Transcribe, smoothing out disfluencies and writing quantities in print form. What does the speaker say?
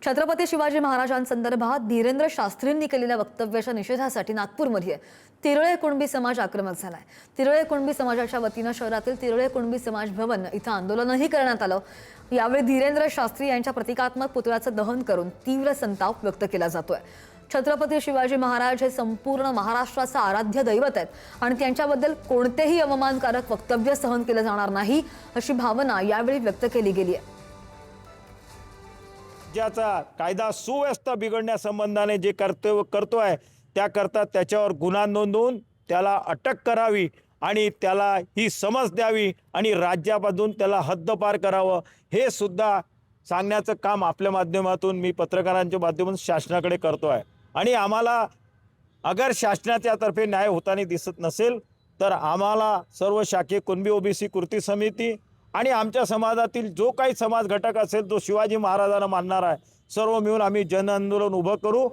छत्रपती शिवाजी महाराजांसंदर्भात धीरेंद्र शास्त्रींनी केलेल्या वक्तव्याच्या निषेधासाठी नागपूरमध्ये तिरळे कुणबी समाज आक्रमक झालाय। तिरळे कुणबी समाजाच्या वतीनं शहरातील तिरळे कुणबी समाज भवन इथं आंदोलनही करण्यात आलं। यावेळी धीरेंद्र शास्त्री यांच्या प्रतिकात्मक पुतळ्याचं दहन करून तीव्र संताप व्यक्त केला जातोय। छत्रपती शिवाजी महाराज हे संपूर्ण महाराष्ट्राचं आराध्य दैवत आहेत आणि त्यांच्याबद्दल कोणतेही अवमानकारक वक्तव्य सहन केलं जाणार नाही अशी भावना यावेळी व्यक्त केली गेली आहे। ज्याचा कायदा सुव्यवस्था बिघडण्यासंबंधाने जे कर्तव्य करतोय त्याकरता त्याच्यावर गुन्हा नोंदवून त्याला अटक करावी आणि त्याला ही समज द्यावी आणि राज्यापासून त्याला हद्दपार करावं हे सुद्धा सांगण्याचं काम आपल्या माध्यमातून मी पत्रकारांच्या माध्यमातून शासनाकडे करतोय। आणि आम्हाला अगर शासनाच्या तर्फे न्याय होताना दिसत नसेल तर आम्हाला सर्व शाखीय कुणबी ओबीसी कृती समिती आणि आमच्या समाजातील जो काही समाज घटक असेल तो शिवाजी महाराजांना मानणार आहे सर्व मिळून आम्ही जन आंदोलन उभं करू।